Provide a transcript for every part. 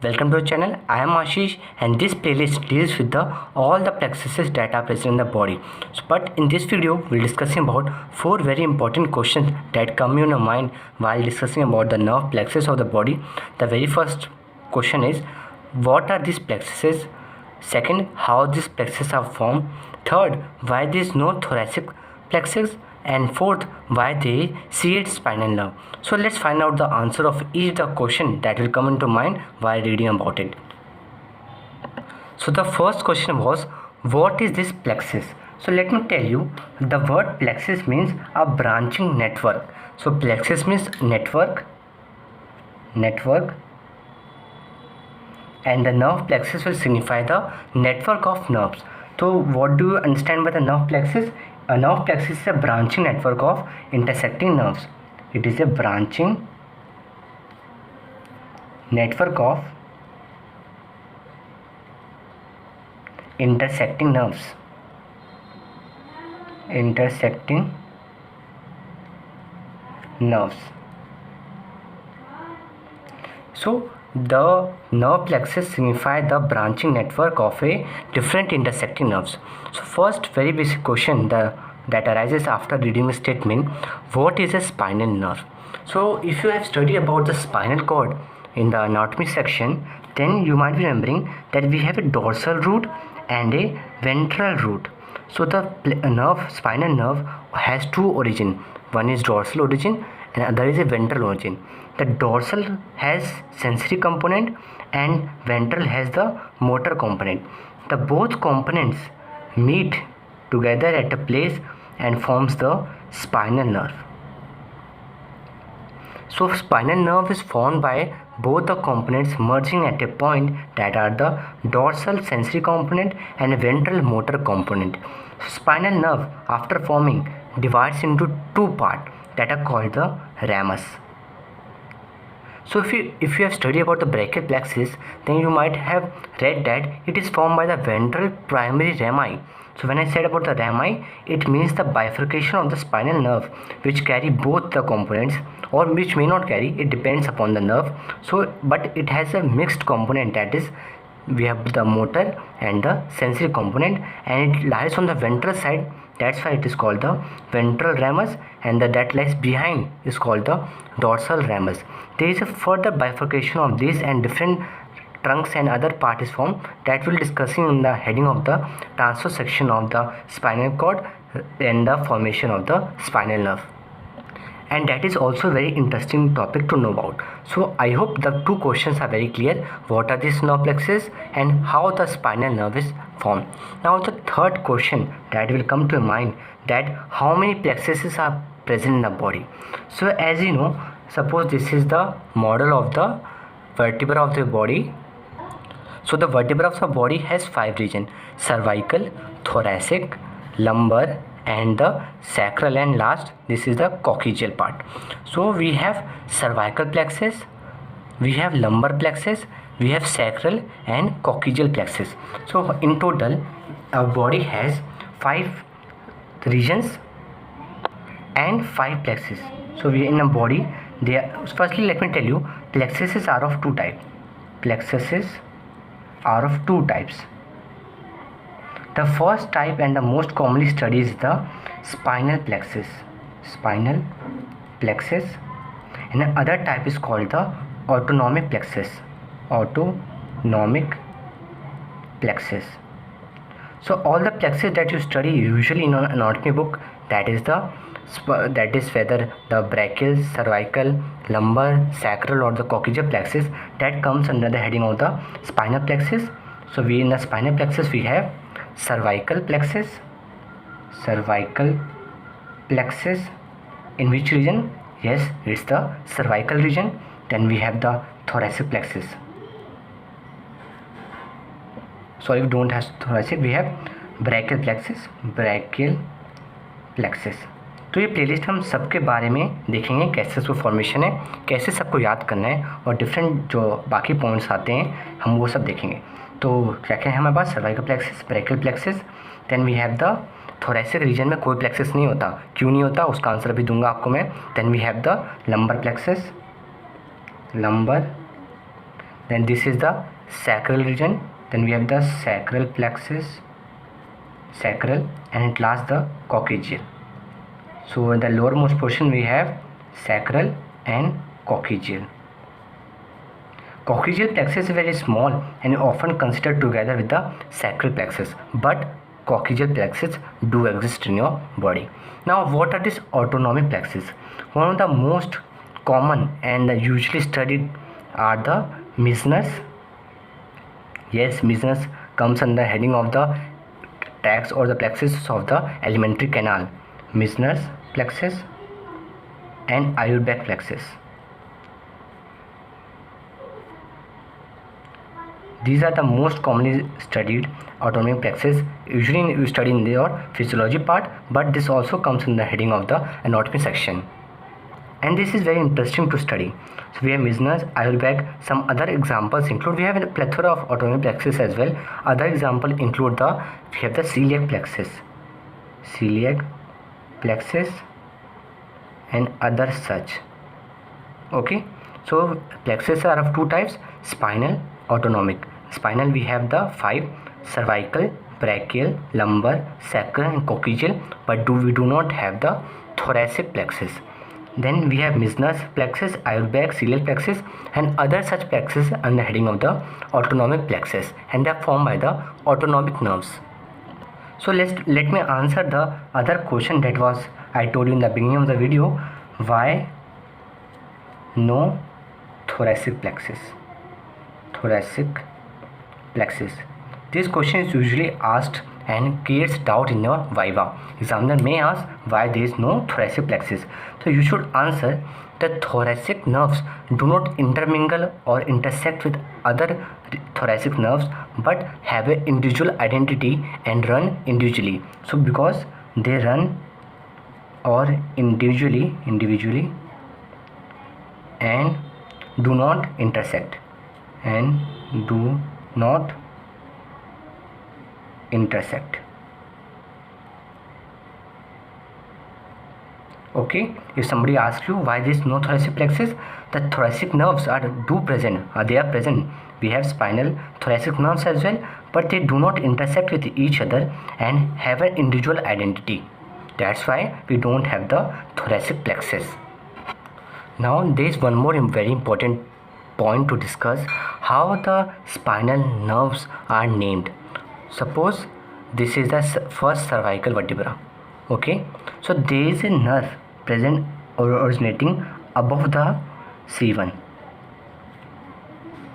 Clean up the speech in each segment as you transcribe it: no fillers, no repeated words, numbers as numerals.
Welcome to the channel. I am Ashish and this playlist deals with all the plexuses that are present in the body. But in this video, we'll be discussing about 4 very important questions that come in your mind while discussing about the nerve plexus of the body. The very first question is, what are these plexuses? Second, how these plexuses are formed. Third, why there is no thoracic plexus. And fourth, why they create spinal nerve. So let's find out the answer of each the question that will come into mind while reading about it. So the first question was, what is this plexus? So let me tell you, the word plexus means a branching network. So plexus means network, and the nerve plexus will signify the network of nerves. So what do you understand by the nerve plexus? A nerve plexus is a branching network of intersecting nerves. It is a branching network of intersecting nerves. So the nerve plexus signify the branching network of a different intersecting nerves. So first very basic question that arises after reading the statement, what is a spinal nerve? So if you have studied about the spinal cord in the anatomy section, then you might be remembering that we have a dorsal root and a ventral root. So the spinal nerve has two origin. One is dorsal origin and other is a ventral origin. The dorsal has sensory component and ventral has the motor component. The both components meet together at a place and forms the spinal nerve. So spinal nerve is formed by both the components merging at a point that are the dorsal sensory component and ventral motor component. Spinal nerve after forming divides into two parts that are called the ramus. So if you have studied about the brachial plexus, then you might have read that it is formed by the ventral primary rami. So when I said about the rami, it means the bifurcation of the spinal nerve which carry both the components, or which may not carry, it depends upon the nerve. So but it has a mixed component, that is we have the motor and the sensory component, and it lies on the ventral side. That's why it is called the ventral ramus, and that lies behind is called the dorsal ramus. There is a further bifurcation of this and different trunks and other part is formed that we'll discussing in the heading of the transverse section of the spinal cord and the formation of the spinal nerve. And that is also a very interesting topic to know about. So I hope the two questions are very clear. What are these nerve plexus and how the spinal nerve is formed? Now the third question that will come to mind, that how many plexuses are present in the body. So as you know, suppose this is the model of the vertebra of the body. So the vertebra of the body has 5 regions: cervical, thoracic, lumbar, and the sacral, and last this is the coccygeal part. So we have cervical plexus, we have lumbar plexus, we have sacral and coccygeal plexus. So in total our body has 5 regions and 5 plexus. So we in a body firstly let me tell you, plexuses are of two types. The first type and the most commonly studied is the spinal plexus, and the other type is called the autonomic plexus. So all the plexus that you study usually in an anatomy book, that is whether the brachial, cervical, lumbar, sacral or the coccygeal plexus, that comes under the heading of the spinal plexus. So we in the spinal plexus we have cervical plexus. In which region? Yes, it's the cervical region. Then we have the thoracic plexus. Sorry, we don't have thoracic, we have brachial plexus. तो ये playlist हम सबके बारे में देखेंगे, कैसे उसको formation है, कैसे सबको याद करना है, और डिफरेंट जो बाकी पॉइंट्स आते हैं हम वो सब देखेंगे. तो क्या क्या है हमारे पास? Cervical plexus, brachial plexus, then we have the thoracic region में कोई प्लेक्सस नहीं होता. क्यों नहीं होता उसका आंसर भी दूंगा आपको मैं. Then we have the lumbar plexus, then this is the sacral region, then we have the sacral plexus, sacral, and at last the coccygeal. So in the lowermost portion we have sacral and coccygeal. Coccygeal plexus is very small and often considered together with the sacral plexus, but coccygeal plexus do exist in your body. Now what are these autonomic plexus? One of the most common and usually studied are the Meissner's. Yes, Meissner's comes under heading of the tracts or the plexus of the alimentary canal. Meissner's plexus and Eyerbeck plexus. These are the most commonly studied autonomic plexus. Usually you study in your physiology part, but this also comes in the heading of the anatomy section. And this is very interesting to study. So we have Meissner's, Eyerbeck. Some other examples include, we have a plethora of autonomic plexus as well. Other examples include we have the celiac plexus and other such. Okay, so plexus are of two types: spinal, autonomic. Spinal we have the 5: cervical, brachial, lumbar, sacral and coccygeal, but we do not have the thoracic plexus. Then we have Meissner's plexus, Eyerbeck, celiac plexus and other such plexus under heading of the autonomic plexus, and they are formed by the autonomic nerves. So let me answer the other question that was I told you in the beginning of the video. Why no thoracic plexus? This question is usually asked and creates doubt in your viva. Examiner may ask why there is no thoracic plexus. So you should answer that thoracic nerves do not intermingle or intersect with other thoracic nerves, but have an individual identity and run individually. So because they run or individually and do not intersect Okay, if somebody asks you why there is no thoracic plexus, the thoracic nerves are present. We have spinal thoracic nerves as well, but they do not intersect with each other and have an individual identity. That's why we don't have the thoracic plexus. Now there is one more very important point to discuss: how the spinal nerves are named. Suppose this is the first cervical vertebra. Okay, so there is a nerve present or originating above the C1.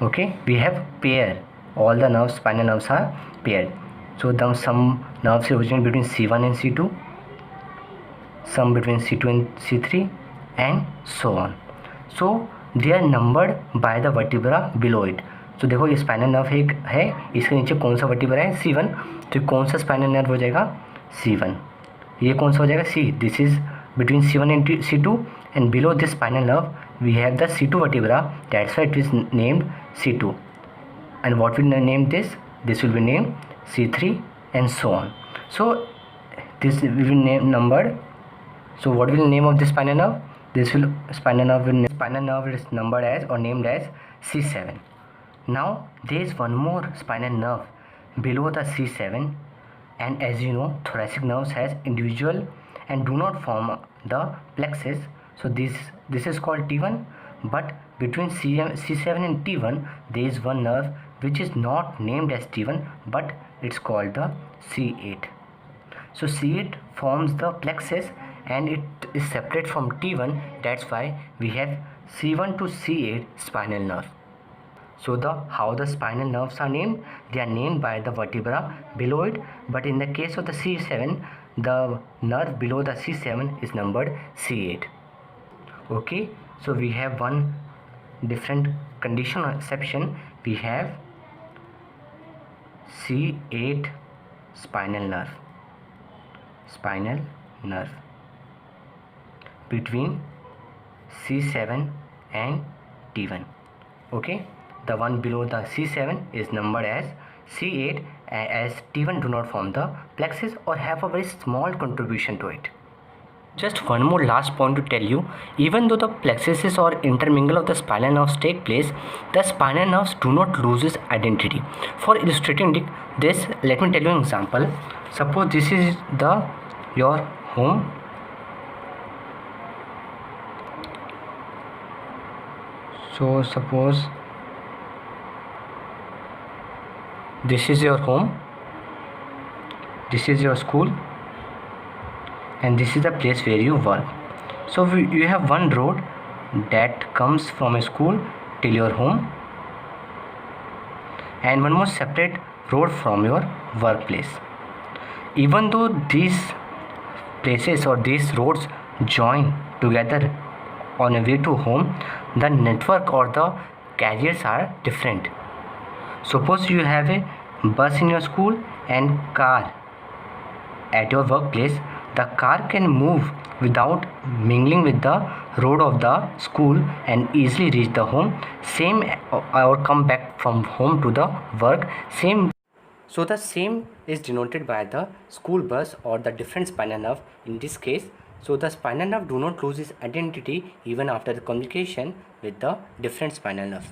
Okay, we have pair. All the nerves, spinal nerves are paired. So some nerves originate between C1 and C2, some between C2 and C3, and so on. So they are numbered by the vertebra below it. तो देखो ये spinal nerve है, इसके नीचे कौन सा vertebra है? C1. तो कौन सा स्पाइनल नर्व हो जाएगा? C1. ये कौन सा हो जाएगा? C. This is between C1 and C2, and below this spinal nerve we have the C2 vertebra. That's why it is named C2. And what will name this? This will be named C3 and so on. So this will be numbered. So what will the name of this spinal nerve? Spinal nerve is numbered as or named as C7. Now there is one more spinal nerve below the C7, and as you know, thoracic nerves has individual and do not form the plexus. So this is called T1, but between C7 and T1 there is one nerve which is not named as T1, but it's called the C8. So C8 forms the plexus and it is separate from T1. That's why we have C1 to C8 spinal nerve. So how the spinal nerves are named? They are named by the vertebra below it, but in the case of the C7, the nerve below the C7 is numbered C8. Okay, so we have one different condition or exception. We have C8 spinal nerve between C7 and T1. Okay, the one below the C7 is numbered as C8, as T1 do not form the plexus or have a very small contribution to it. Just one more last point to tell you, even though the plexuses or intermingle of the spinal nerves take place, the spinal nerves do not lose its identity. For illustrating this, let me tell you an example. Suppose this is your home. So suppose this is your home, this is your school, and this is the place where you work. So you have one road that comes from a school till your home, and one more separate road from your workplace. Even though these places or these roads join together on a way to home, the network or the carriers are different. Suppose you have a bus in your school and car at your workplace. The car can move without mingling with the road of the school and easily reach the home, same or come back from home to the work, same. So the same is denoted by the school bus or the different spinal nerve in this case. So the spinal nerve do not lose its identity even after the communication with the different spinal nerve.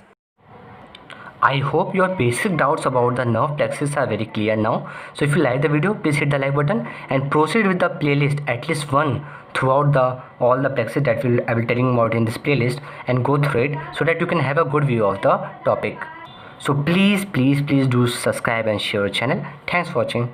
I hope your basic doubts about the nerve plexus are very clear now. So if you like the video, please hit the like button and proceed with the playlist, at least one throughout all the plexus that I will telling about in this playlist, and go through it so that you can have a good view of the topic. So please do subscribe and share our channel. Thanks for watching.